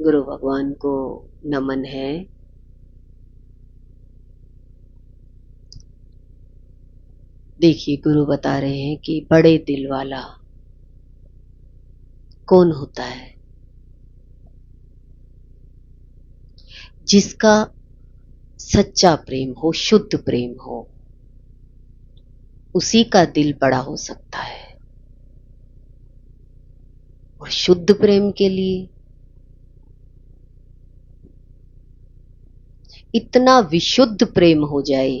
गुरु भगवान को नमन है। देखिए, गुरु बता रहे हैं कि बड़े दिल वाला कौन होता है? जिसका सच्चा प्रेम हो, शुद्ध प्रेम हो, उसी का दिल बड़ा हो सकता है। और शुद्ध प्रेम के लिए इतना विशुद्ध प्रेम हो जाए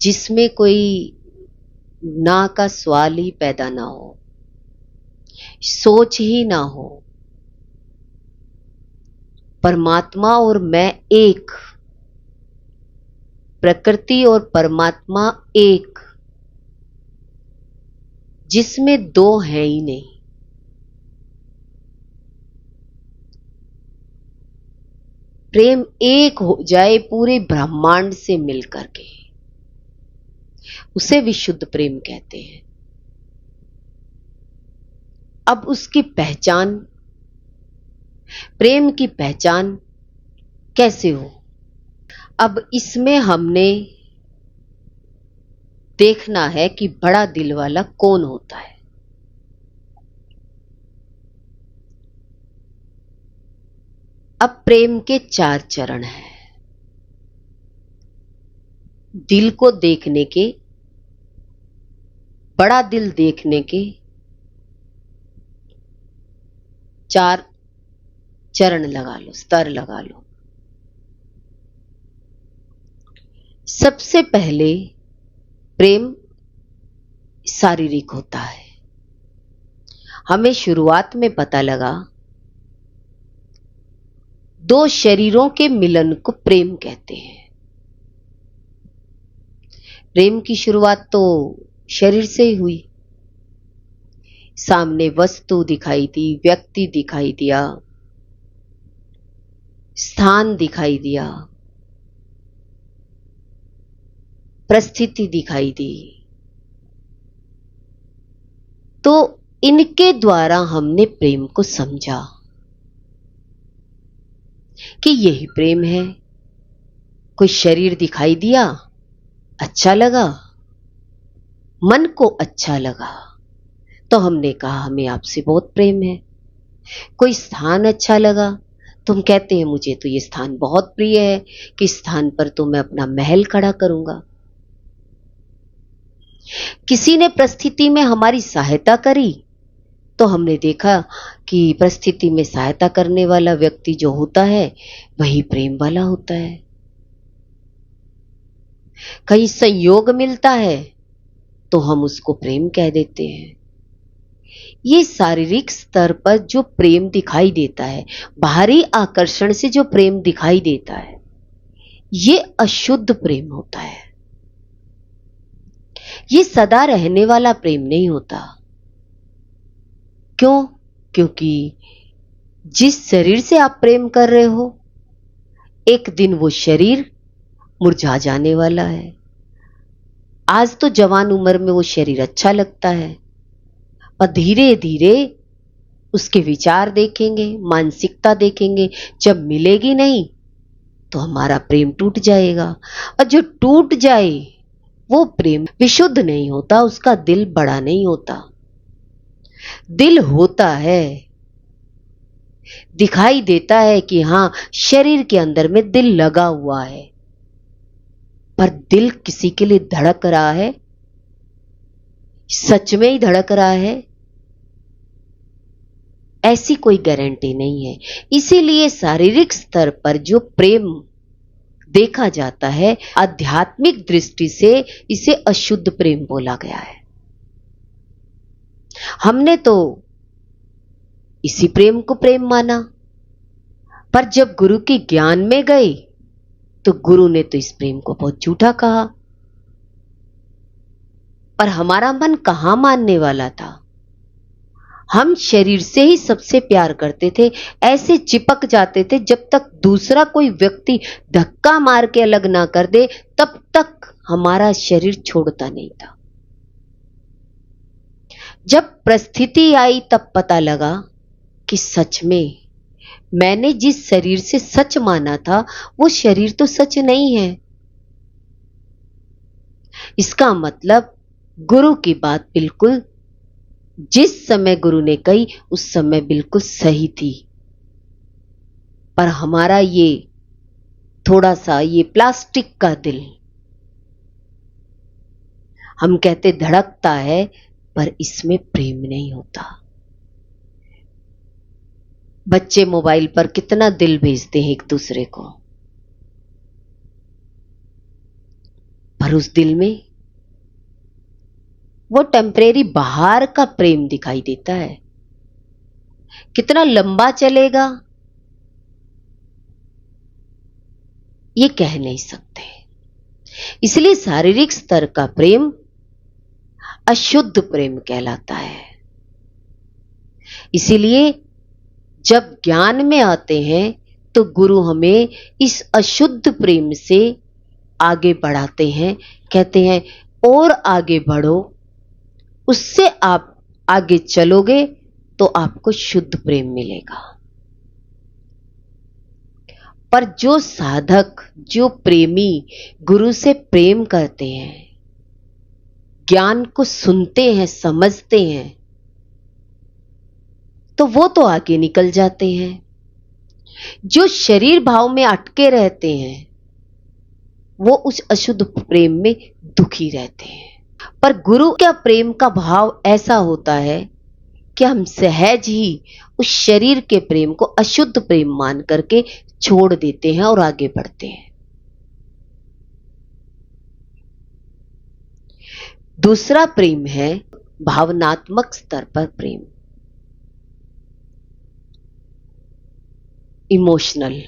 जिसमें कोई ना का सवाल ही पैदा ना हो, सोच ही ना हो। परमात्मा और मैं एक, प्रकृति और परमात्मा एक, जिसमें दो है ही नहीं। प्रेम एक हो जाए पूरे ब्रह्मांड से मिलकर के, उसे विशुद्ध प्रेम कहते हैं। अब उसकी पहचान, प्रेम की पहचान कैसे हो? अब इसमें हमने देखना है कि बड़ा दिल वाला कौन होता है। अब प्रेम के 4 चरण हैं। दिल को देखने के, बड़ा दिल देखने के 4 चरण लगा लो, स्तर लगा लो। सबसे पहले प्रेम शारीरिक होता है। हमें शुरुआत में पता लगा 2 शरीरों के मिलन को प्रेम कहते हैं। प्रेम की शुरुआत तो शरीर से ही हुई। सामने वस्तु दिखाई दी, व्यक्ति दिखाई दिया, स्थान दिखाई दिया, परिस्थिति दिखाई दी, तो इनके द्वारा हमने प्रेम को समझा कि यही प्रेम है। कोई शरीर दिखाई दिया, अच्छा लगा, मन को अच्छा लगा, तो हमने कहा हमें आपसे बहुत प्रेम है। कोई स्थान अच्छा लगा, तुम कहते हैं मुझे तो ये स्थान बहुत प्रिय है कि स्थान पर तो मैं अपना महल खड़ा करूंगा। किसी ने परिस्थिति में हमारी सहायता करी तो हमने देखा कि परिस्थिति में सहायता करने वाला व्यक्ति जो होता है वही प्रेम वाला होता है। कहीं संयोग मिलता है तो हम उसको प्रेम कह देते हैं। ये शारीरिक स्तर पर जो प्रेम दिखाई देता है, बाहरी आकर्षण से जो प्रेम दिखाई देता है, ये अशुद्ध प्रेम होता है। ये सदा रहने वाला प्रेम नहीं होता। क्यों? क्योंकि जिस शरीर से आप प्रेम कर रहे हो, एक दिन वो शरीर मुरझा जाने वाला है। आज तो जवान उम्र में वो शरीर अच्छा लगता है, और धीरे धीरे उसके विचार देखेंगे, मानसिकता देखेंगे, जब मिलेगी नहीं तो हमारा प्रेम टूट जाएगा। और जो टूट जाए वो प्रेम विशुद्ध नहीं होता, उसका दिल बड़ा नहीं होता। दिल होता है, दिखाई देता है कि हां शरीर के अंदर में दिल लगा हुआ है, पर दिल किसी के लिए धड़क रहा है, सच में ही धड़क रहा है, ऐसी कोई गारंटी नहीं है। इसीलिए शारीरिक स्तर पर जो प्रेम देखा जाता है, आध्यात्मिक दृष्टि से इसे अशुद्ध प्रेम बोला गया है। हमने तो इसी प्रेम को प्रेम माना, पर जब गुरु के ज्ञान में गए तो गुरु ने तो इस प्रेम को बहुत झूठा कहा। पर हमारा मन कहां मानने वाला था। हम शरीर से ही सबसे प्यार करते थे, ऐसे चिपक जाते थे जब तक दूसरा कोई व्यक्ति धक्का मार के अलग ना कर दे, तब तक हमारा शरीर छोड़ता नहीं था। जब परिस्थिति आई तब पता लगा कि सच में मैंने जिस शरीर से सच माना था वो शरीर तो सच नहीं है। इसका मतलब गुरु की बात बिल्कुल जिस समय गुरु ने कही उस समय बिल्कुल सही थी, पर हमारा ये थोड़ा सा ये प्लास्टिक का दिल, हम कहते धड़कता है पर इसमें प्रेम नहीं होता। बच्चे मोबाइल पर कितना दिल भेजते हैं एक दूसरे को, पर उस दिल में वो टेम्परेरी बाहर का प्रेम दिखाई देता है। कितना लंबा चलेगा ये कह नहीं सकते। इसलिए शारीरिक स्तर का प्रेम अशुद्ध प्रेम कहलाता है। इसीलिए जब ज्ञान में आते हैं तो गुरु हमें इस अशुद्ध प्रेम से आगे बढ़ाते हैं, कहते हैं और आगे बढ़ो, उससे आप आगे चलोगे तो आपको शुद्ध प्रेम मिलेगा। पर जो साधक, जो प्रेमी गुरु से प्रेम करते हैं, ज्ञान को सुनते हैं, समझते हैं, तो वो तो आगे निकल जाते हैं। जो शरीर भाव में अटके रहते हैं वो उस अशुद्ध प्रेम में दुखी रहते हैं। पर गुरु का प्रेम का भाव ऐसा होता है कि हम सहज ही उस शरीर के प्रेम को अशुद्ध प्रेम मान करके छोड़ देते हैं और आगे बढ़ते हैं। दूसरा प्रेम है भावनात्मक स्तर पर प्रेम, इमोशनल,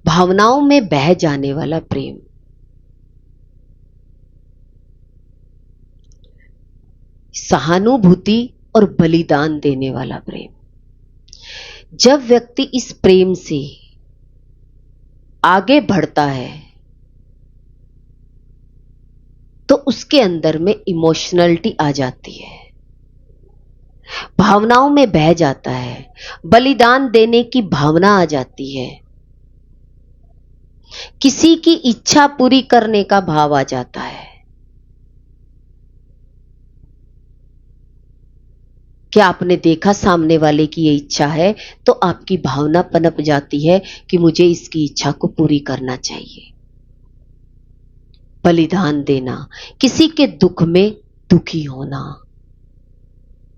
भावनाओं में बह जाने वाला प्रेम। सहानुभूति और बलिदान देने वाला प्रेम। जब व्यक्ति इस प्रेम से आगे बढ़ता है तो उसके अंदर में इमोशनलिटी आ जाती है, भावनाओं में बह जाता है, बलिदान देने की भावना आ जाती है, किसी की इच्छा पूरी करने का भाव आ जाता है। क्या आपने देखा सामने वाले की ये इच्छा है तो आपकी भावना पनप जाती है कि मुझे इसकी इच्छा को पूरी करना चाहिए। बलिदान देना, किसी के दुख में दुखी होना,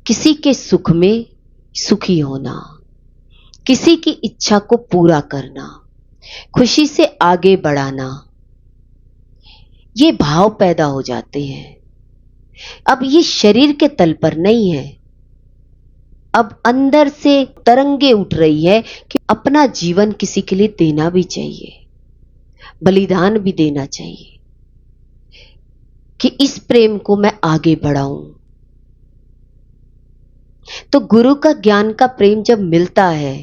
किसी के सुख में सुखी होना, किसी की इच्छा को पूरा करना, खुशी से आगे बढ़ाना, ये भाव पैदा हो जाते हैं। अब ये शरीर के तल पर नहीं है, अब अंदर से तरंगे उठ रही है कि अपना जीवन किसी के लिए देना भी चाहिए, बलिदान भी देना चाहिए कि इस प्रेम को मैं आगे बढ़ाऊं। तो गुरु का ज्ञान का प्रेम जब मिलता है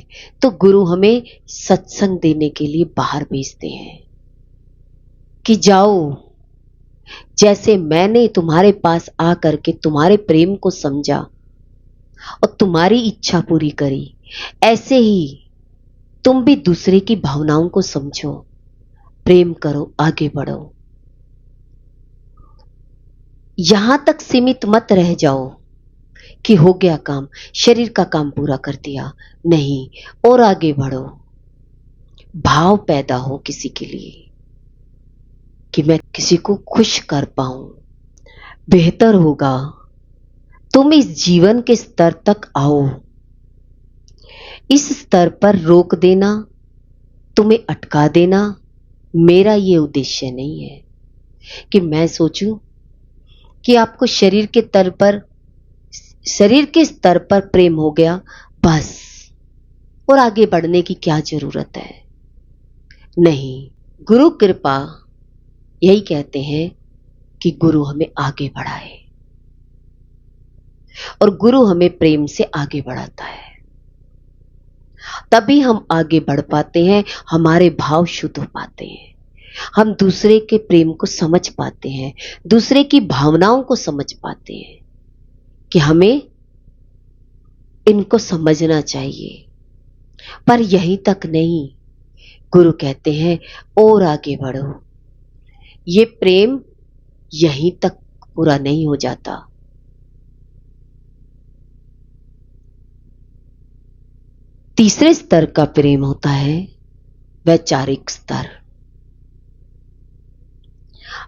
तो गुरु हमें सत्संग देने के लिए बाहर भेजते हैं कि जाओ, जैसे मैंने तुम्हारे पास आकर के तुम्हारे प्रेम को समझा और तुम्हारी इच्छा पूरी करी, ऐसे ही तुम भी दूसरे की भावनाओं को समझो, प्रेम करो, आगे बढ़ो। यहां तक सीमित मत रह जाओ कि हो गया काम, शरीर का काम पूरा कर दिया, नहीं, और आगे बढ़ो। भाव पैदा हो किसी के लिए कि मैं किसी को खुश कर पाऊं, बेहतर होगा। तुम इस जीवन के स्तर तक आओ, इस स्तर पर रोक देना, तुम्हें अटका देना मेरा ये उद्देश्य नहीं है कि मैं सोचूं कि आपको शरीर के स्तर पर प्रेम हो गया बस, और आगे बढ़ने की क्या जरूरत है। नहीं, गुरु कृपा यही कहते हैं कि गुरु हमें आगे बढ़ाए और गुरु हमें प्रेम से आगे बढ़ाता है, तभी हम आगे बढ़ पाते हैं, हमारे भाव शुद्ध हो पाते हैं, हम दूसरे के प्रेम को समझ पाते हैं, दूसरे की भावनाओं को समझ पाते हैं कि हमें इनको समझना चाहिए। पर यहीं तक नहीं, गुरु कहते हैं और आगे बढ़ो। ये प्रेम यहीं तक पूरा नहीं हो जाता। तीसरे स्तर का प्रेम होता है वैचारिक स्तर।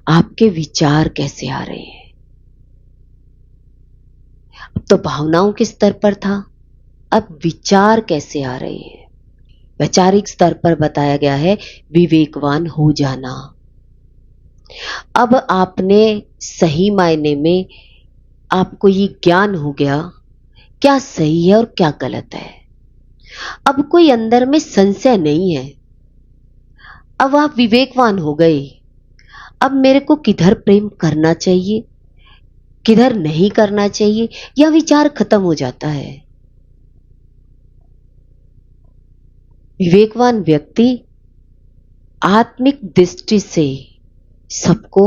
आपके विचार कैसे आ रहे हैं? अब तो भावनाओं के स्तर पर था, अब विचार कैसे आ रहे हैं? वैचारिक स्तर पर बताया गया है विवेकवान हो जाना। अब आपने सही मायने में आपको ये ज्ञान हो गया क्या सही है और क्या गलत है। अब कोई अंदर में संशय नहीं है। अब आप विवेकवान हो गए। अब मेरे को किधर प्रेम करना चाहिए, किधर नहीं करना चाहिए, यह विचार खत्म हो जाता है। विवेकवान व्यक्ति आत्मिक दृष्टि से सबको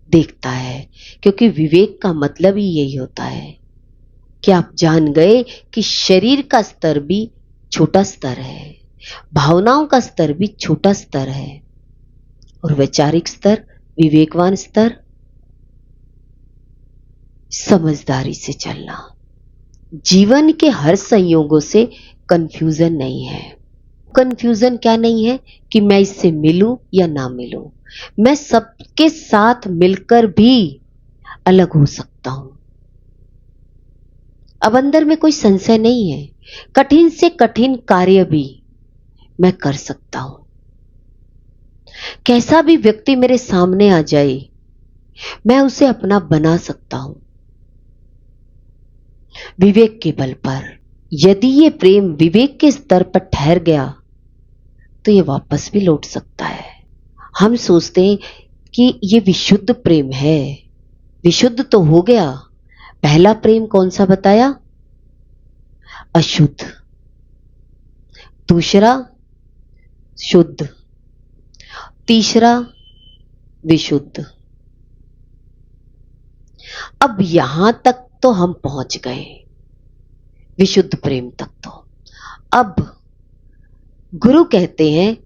देखता है, क्योंकि विवेक का मतलब ही यही होता है कि आप जान गए कि शरीर का स्तर भी छोटा स्तर है, भावनाओं का स्तर भी छोटा स्तर है, और वैचारिक स्तर, विवेकवान स्तर, समझदारी से चलना। जीवन के हर संयोगों से कंफ्यूजन नहीं है। कंफ्यूजन क्या नहीं है कि मैं इससे मिलूं या ना मिलूं, मैं सबके साथ मिलकर भी अलग हो सकता हूं। अब अंदर में कोई संशय नहीं है। कठिन से कठिन कार्य भी मैं कर सकता हूं। कैसा भी व्यक्ति मेरे सामने आ जाए, मैं उसे अपना बना सकता हूं विवेक के बल पर। यदि ये प्रेम विवेक के स्तर पर ठहर गया तो ये वापस भी लौट सकता है। हम सोचते हैं कि ये विशुद्ध प्रेम है। विशुद्ध तो हो गया। पहला प्रेम कौन सा बताया? अशुद्ध। दूसरा शुद्ध। तीसरा विशुद्ध। अब यहां तक तो हम पहुंच गए, विशुद्ध प्रेम तक। तो अब गुरु कहते हैं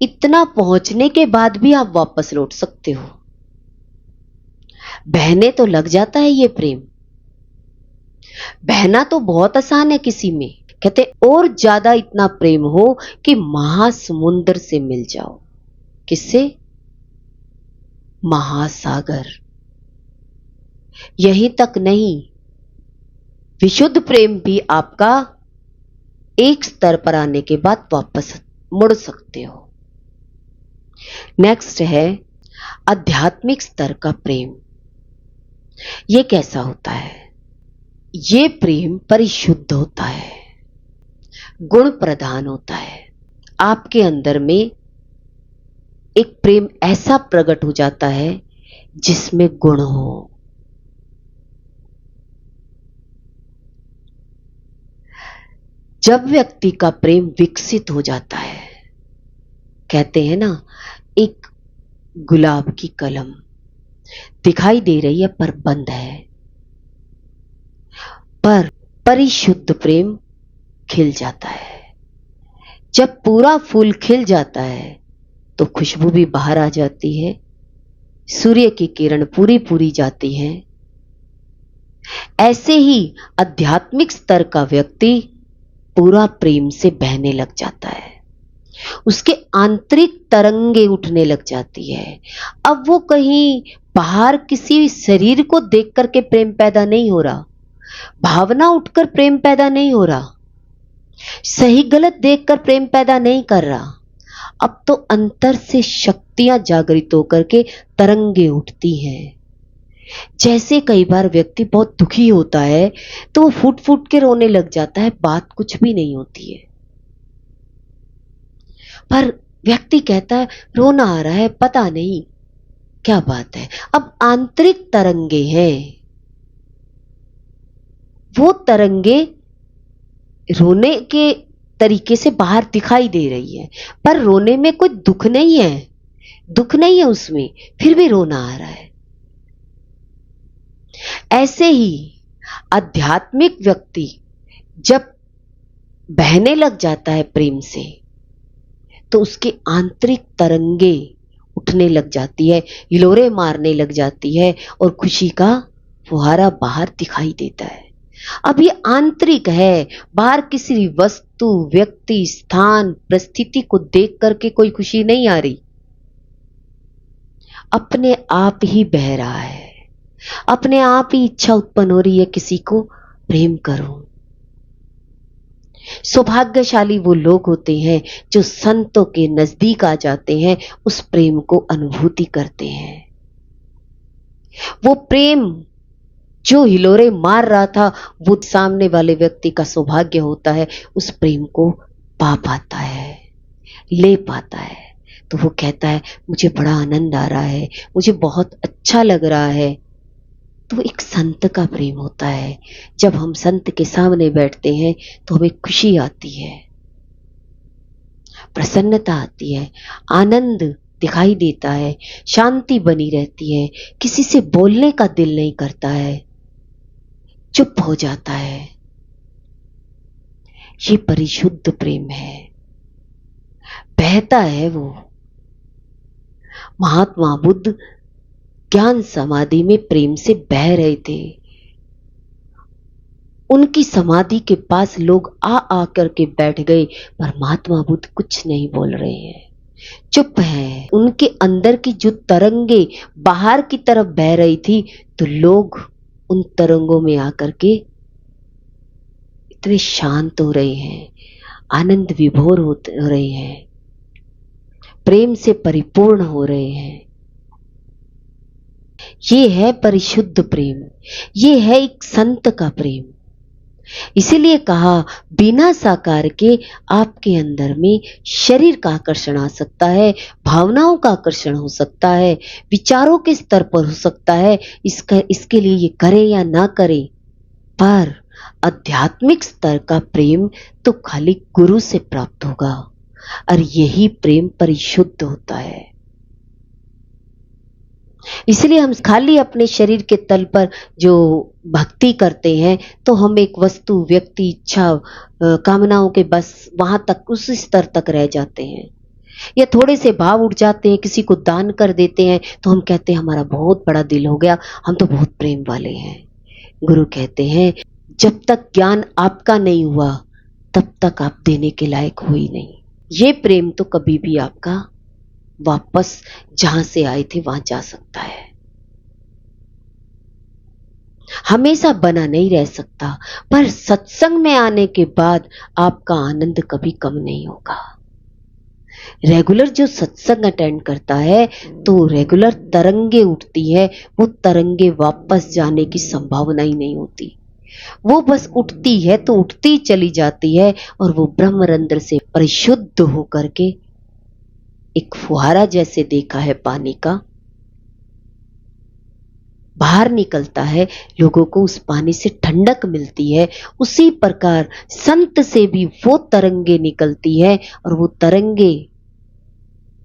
इतना पहुंचने के बाद भी आप वापस लौट सकते हो। बहने तो लग जाता है ये प्रेम। बहना तो बहुत आसान है किसी में। कहते और ज्यादा इतना प्रेम हो कि महासमुद्र से मिल जाओ। किससे? महासागर। यहीं तक नहीं, विशुद्ध प्रेम भी आपका एक स्तर पर आने के बाद वापस मुड़ सकते हो। नेक्स्ट है आध्यात्मिक स्तर का प्रेम। यह कैसा होता है? ये प्रेम परिशुद्ध होता है, गुण प्रधान होता है। आपके अंदर में एक प्रेम ऐसा प्रकट हो जाता है जिसमें गुण हो। जब व्यक्ति का प्रेम विकसित हो जाता है, कहते हैं ना, एक गुलाब की कलम दिखाई दे रही है पर बंद है, पर परिशुद्ध प्रेम खिल जाता है। जब पूरा फूल खिल जाता है तो खुशबू भी बाहर आ जाती है, सूर्य की किरण पूरी पूरी जाती है। ऐसे ही आध्यात्मिक स्तर का व्यक्ति पूरा प्रेम से बहने लग जाता है। उसके आंतरिक तरंगे उठने लग जाती है। अब वो कहीं बाहर किसी शरीर को देख करके प्रेम पैदा नहीं हो रहा, भावना उठकर प्रेम पैदा नहीं हो रहा, सही गलत देखकर प्रेम पैदा नहीं कर रहा। अब तो अंतर से शक्तियां जागृत होकर के तरंगे उठती हैं। जैसे कई बार व्यक्ति बहुत दुखी होता है तो वो फूट फूट के रोने लग जाता है, बात कुछ भी नहीं होती है, पर व्यक्ति कहता है रोना आ रहा है, पता नहीं क्या बात है। अब आंतरिक तरंगे हैं, वो तरंगे रोने के तरीके से बाहर दिखाई दे रही है, पर रोने में कोई दुख नहीं है, दुख नहीं है उसमें, फिर भी रोना आ रहा है। ऐसे ही आध्यात्मिक व्यक्ति जब बहने लग जाता है प्रेम से, तो उसके आंतरिक तरंगे उठने लग जाती है, हिलोरे मारने लग जाती है और खुशी का फुहारा बाहर दिखाई देता है। अब ये आंतरिक है, बाहर किसी वस्तु, व्यक्ति, स्थान, परिस्थिति को देख करके कोई खुशी नहीं आ रही। अपने आप ही बह रहा है, अपने आप ही इच्छा उत्पन्न हो रही है किसी को प्रेम करूं। सौभाग्यशाली वो लोग होते हैं जो संतों के नजदीक आ जाते हैं, उस प्रेम को अनुभूति करते हैं। वो प्रेम जो हिलोरे मार रहा था, वो सामने वाले व्यक्ति का सौभाग्य होता है, उस प्रेम को पा पाता है, ले पाता है। तो वो कहता है मुझे बड़ा आनंद आ रहा है, मुझे बहुत अच्छा लग रहा है। तो एक संत का प्रेम होता है। जब हम संत के सामने बैठते हैं तो हमें खुशी आती है, प्रसन्नता आती है, आनंद दिखाई देता है, शांति बनी रहती है, किसी से बोलने का दिल नहीं करता है, चुप हो जाता है। ये परिशुद्ध प्रेम है, बहता है वो। महात्मा बुद्ध ज्ञान समाधि में प्रेम से बह रहे थे। उनकी समाधि के पास लोग आ आकर के बैठ गए, पर महात्मा बुद्ध कुछ नहीं बोल रहे हैं, चुप हैं। उनके अंदर की जो तरंगे बाहर की तरफ बह रही थी, तो लोग उन तरंगों में आकर के इतने शांत हो रहे हैं, आनंद विभोर हो रहे हैं, प्रेम से परिपूर्ण हो रहे हैं। ये है परिशुद्ध प्रेम, ये है एक संत का प्रेम। इसीलिए कहा बिना साकार के आपके अंदर में शरीर का आकर्षण आ सकता है, भावनाओं का आकर्षण हो सकता है, विचारों के स्तर पर हो सकता है। इसके लिए ये करे या ना करे, पर आध्यात्मिक स्तर का प्रेम तो खाली गुरु से प्राप्त होगा, और यही प्रेम परिशुद्ध होता है। इसलिए हम खाली अपने शरीर के तल पर जो भक्ति करते हैं, तो हम एक वस्तु, व्यक्ति, इच्छा, कामनाओं के बस वहां तक, उस स्तर तक रह जाते हैं। या थोड़े से भाव उठ जाते हैं, किसी को दान कर देते हैं, तो हम कहते हैं हमारा बहुत बड़ा दिल हो गया, हम तो बहुत प्रेम वाले हैं। गुरु कहते हैं जब तक ज्ञान आपका नहीं हुआ, तब तक आप देने के लायक हो ही नहीं। ये प्रेम तो कभी भी आपका वापस जहां से आए थे वहां जा सकता है, हमेशा बना नहीं रह सकता। पर सत्संग में आने के बाद आपका आनंद कभी कम नहीं होगा। रेगुलर जो सत्संग अटेंड करता है, तो रेगुलर तरंगे उठती है, वो तरंगे वापस जाने की संभावना ही नहीं होती। वो बस उठती है तो उठती चली जाती है, और वो ब्रह्मरंध्र से परिशुद्ध होकर के एक फुहारा जैसे देखा है पानी का, बाहर निकलता है, लोगों को उस पानी से ठंडक मिलती है। उसी प्रकार संत से भी वो तरंगे निकलती है, और वो तरंगे,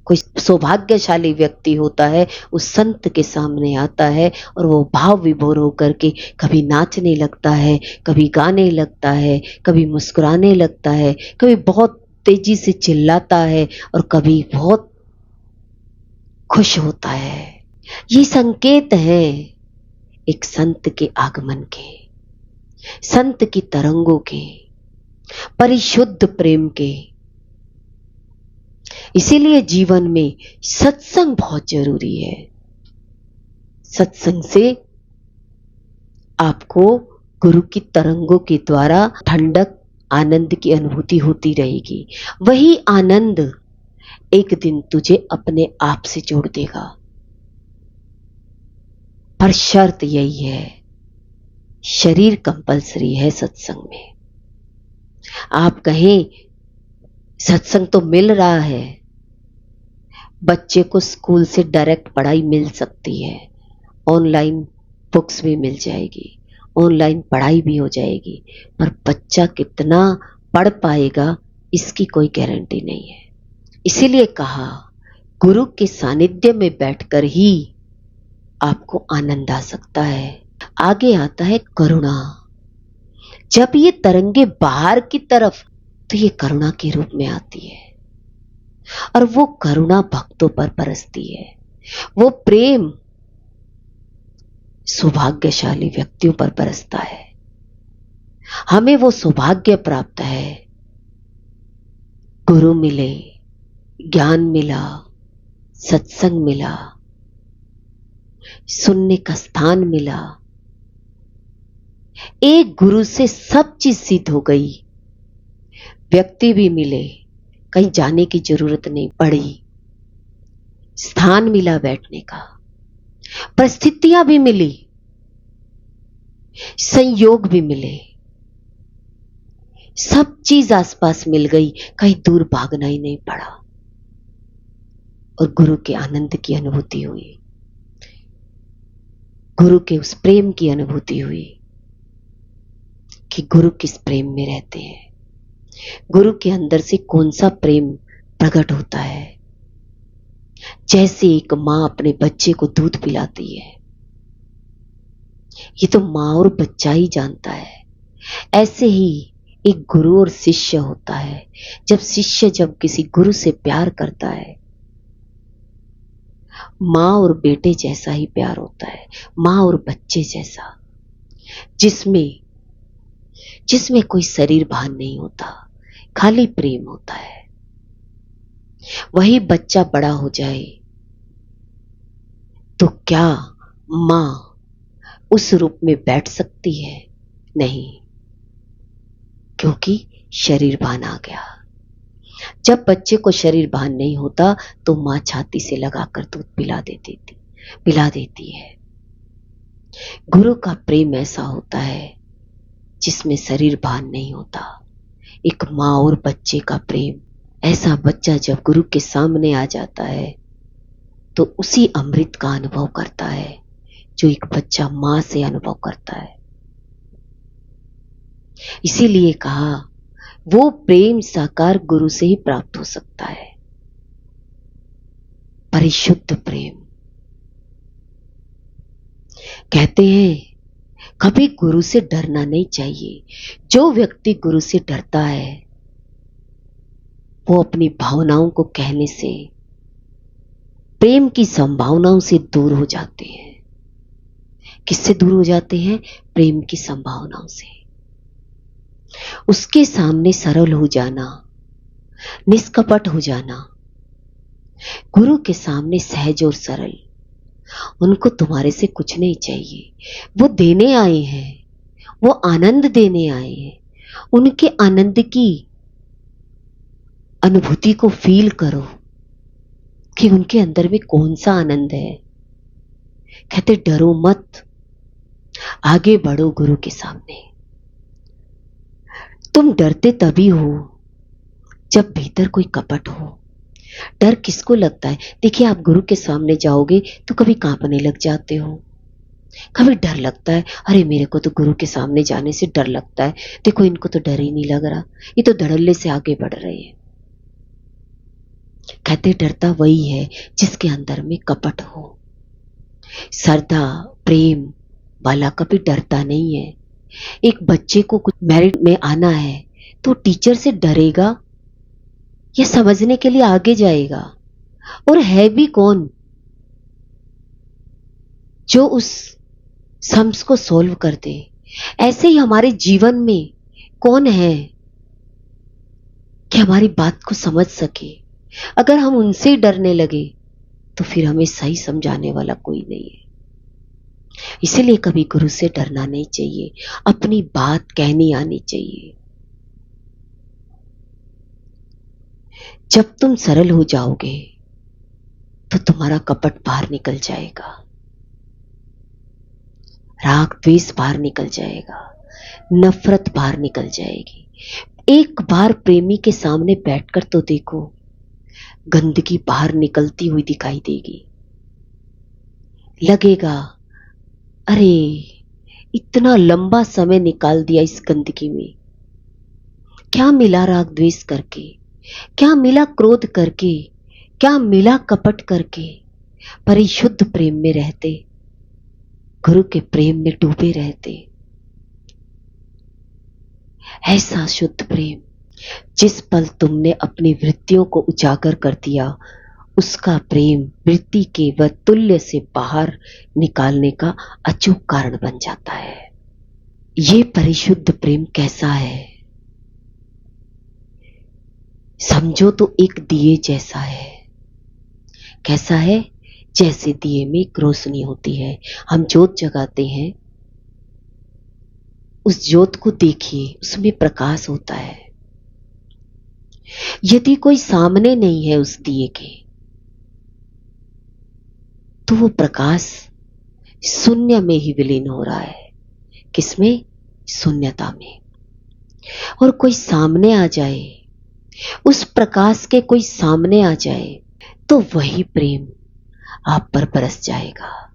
कोई सौभाग्यशाली व्यक्ति होता है, उस संत के सामने आता है, और वो भाव विभोर होकर के कभी नाचने लगता है, कभी गाने लगता है, कभी मुस्कुराने लगता है, कभी बहुत तेजी से चिल्लाता है, और कभी बहुत खुश होता है। ये संकेत है एक संत के आगमन के, संत की तरंगों के, परिशुद्ध प्रेम के। इसीलिए जीवन में सत्संग बहुत जरूरी है। सत्संग से आपको गुरु की तरंगों के द्वारा ठंडक, आनंद की अनुभूति होती रहेगी। वही आनंद एक दिन तुझे अपने आप से जोड़ देगा, पर शर्त यही है, शरीर कंपलसरी है सत्संग में। आप कहें सत्संग तो मिल रहा है, बच्चे को स्कूल से डायरेक्ट पढ़ाई मिल सकती है, ऑनलाइन बुक्स भी मिल जाएगी, ऑनलाइन पढ़ाई भी हो जाएगी, पर बच्चा कितना पढ़ पाएगा इसकी कोई गारंटी नहीं है। इसीलिए कहा गुरु के सानिध्य में बैठकर ही आपको आनंद आ सकता है। आगे आता है करुणा। जब ये तरंगे बाहर की तरफ, तो ये करुणा के रूप में आती है, और वो करुणा भक्तों पर बरसती है। वो प्रेम सौभाग्यशाली व्यक्तियों पर बरसता है। हमें वो सौभाग्य प्राप्त है, गुरु मिले, ज्ञान मिला, सत्संग मिला, सुनने का स्थान मिला। एक गुरु से सब चीज सिद्ध हो गई। व्यक्ति भी मिले, कहीं जाने की जरूरत नहीं पड़ी, स्थान मिला बैठने का, परिस्थितियां भी मिली, संयोग भी मिले, सब चीज आसपास मिल गई, कहीं दूर भागना ही नहीं पड़ा, और गुरु के आनंद की अनुभूति हुई, गुरु के उस प्रेम की अनुभूति हुई कि गुरु किस प्रेम में रहते हैं, गुरु के अंदर से कौन सा प्रेम प्रकट होता है। जैसे एक मां अपने बच्चे को दूध पिलाती है, ये तो मां और बच्चा ही जानता है। ऐसे ही एक गुरु और शिष्य होता है। जब शिष्य जब किसी गुरु से प्यार करता है, मां और बेटे जैसा ही प्यार होता है, मां और बच्चे जैसा, जिसमें कोई शरीर भान नहीं होता, खाली प्रेम होता है। वही बच्चा बड़ा हो जाए तो क्या मां उस रूप में बैठ सकती है? नहीं, क्योंकि शरीर भान आ गया। जब बच्चे को शरीर भान नहीं होता तो मां छाती से लगाकर दूध पिला देती है। गुरु का प्रेम ऐसा होता है जिसमें शरीर भान नहीं होता। एक मां और बच्चे का प्रेम, ऐसा बच्चा जब गुरु के सामने आ जाता है तो उसी अमृत का अनुभव करता है जो एक बच्चा मां से अनुभव करता है। इसीलिए कहा वो प्रेम साकार गुरु से ही प्राप्त हो सकता है, परिशुद्ध प्रेम। कहते हैं कभी गुरु से डरना नहीं चाहिए। जो व्यक्ति गुरु से डरता है वो अपनी भावनाओं को कहने से, प्रेम की संभावनाओं से दूर हो जाते हैं। किससे दूर हो जाते हैं? प्रेम की संभावनाओं से। उसके सामने सरल हो जाना, निष्कपट हो जाना, गुरु के सामने सहज और सरल। उनको तुम्हारे से कुछ नहीं चाहिए, वो देने आए हैं, वो आनंद देने आए हैं। उनके आनंद की अनुभूति को फील करो कि उनके अंदर में कौन सा आनंद है। कहते डरो मत, आगे बढ़ो गुरु के सामने। तुम डरते तभी हो जब भीतर कोई कपट हो। डर किसको लगता है? देखिए, आप गुरु के सामने जाओगे तो कभी कांपने लग जाते हो, कभी डर लगता है, अरे मेरे को तो गुरु के सामने जाने से डर लगता है, देखो इनको तो डर ही नहीं लग रहा, ये तो धड़ल्ले से आगे बढ़ रहे हैं। कहते डरता वही है जिसके अंदर में कपट हो। श्रद्धा प्रेम वाला कभी डरता नहीं है। एक बच्चे को कुछ मेरिट में आना है तो टीचर से डरेगा या समझने के लिए आगे जाएगा? और है भी कौन जो उस सम्स को सॉल्व कर दे? ऐसे ही हमारे जीवन में कौन है कि हमारी बात को समझ सके? अगर हम उनसे ही डरने लगे तो फिर हमें सही समझाने वाला कोई नहीं है। इसीलिए कभी गुरु से डरना नहीं चाहिए, अपनी बात कहनी आनी चाहिए। जब तुम सरल हो जाओगे तो तुम्हारा कपट बाहर निकल जाएगा, राग द्वेष बाहर निकल जाएगा, नफरत बाहर निकल जाएगी। एक बार प्रेमी के सामने बैठकर तो देखो, गंदगी बाहर निकलती हुई दिखाई देगी। लगेगा अरे इतना लंबा समय निकाल दिया इस गंदगी में, क्या मिला राग द्वेष करके, क्या मिला क्रोध करके, क्या मिला कपट करके? परिशुद्ध प्रेम में रहते, गुरु के प्रेम में डूबे रहते, ऐसा शुद्ध प्रेम जिस पल तुमने अपनी वृत्तियों को उजागर कर दिया, उसका प्रेम वृत्ति के व तुल्य से बाहर निकालने का अचूक कारण बन जाता है। ये परिशुद्ध प्रेम कैसा है? समझो तो एक दिए जैसा है। कैसा है? जैसे दिए में एक रोशनी होती है, हम जोत जगाते हैं, उस जोत को देखिए, उसमें प्रकाश होता है। यदि कोई सामने नहीं है उस दिए के, तो वो प्रकाश शून्य में ही विलीन हो रहा है। किसमें? शून्यता में। और कोई सामने आ जाए, उस प्रकाश के कोई सामने आ जाए, तो वही प्रेम आप पर बरस जाएगा।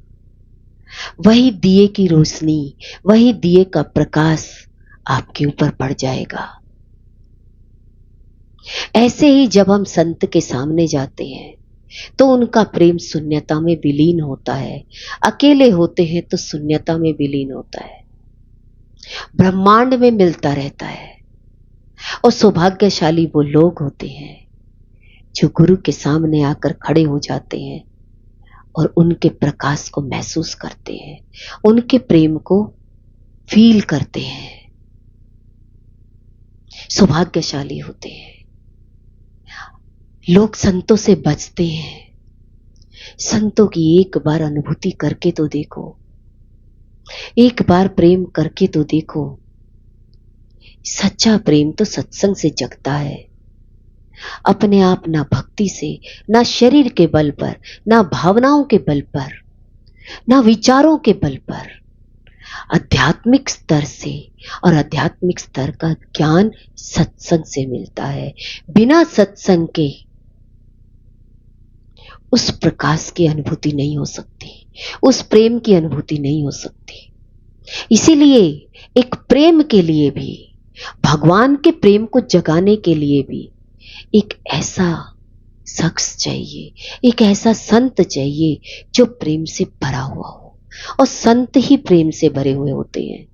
वही दिए की रोशनी, वही दिए का प्रकाश आपके ऊपर पड़ जाएगा। ऐसे ही जब हम संत के सामने जाते हैं तो उनका प्रेम शून्यता में विलीन होता है। अकेले होते हैं तो शून्यता में विलीन होता है, ब्रह्मांड में मिलता रहता है। और सौभाग्यशाली वो लोग होते हैं जो गुरु के सामने आकर खड़े हो जाते हैं और उनके प्रकाश को महसूस करते हैं, उनके प्रेम को फील करते हैं। सौभाग्यशाली होते हैं लोग। संतों से बचते हैं। संतों की एक बार अनुभूति करके तो देखो, एक बार प्रेम करके तो देखो। सच्चा प्रेम तो सत्संग से जगता है, अपने आप, ना भक्ति से, ना शरीर के बल पर, ना भावनाओं के बल पर, ना विचारों के बल पर, आध्यात्मिक स्तर से। और आध्यात्मिक स्तर का ज्ञान सत्संग से मिलता है। बिना सत्संग के उस प्रकाश की अनुभूति नहीं हो सकती, उस प्रेम की अनुभूति नहीं हो सकती। इसीलिए एक प्रेम के लिए भी, भगवान के प्रेम को जगाने के लिए भी एक ऐसा शख्स चाहिए, एक ऐसा संत चाहिए जो प्रेम से भरा हुआ हो। और संत ही प्रेम से भरे हुए होते हैं।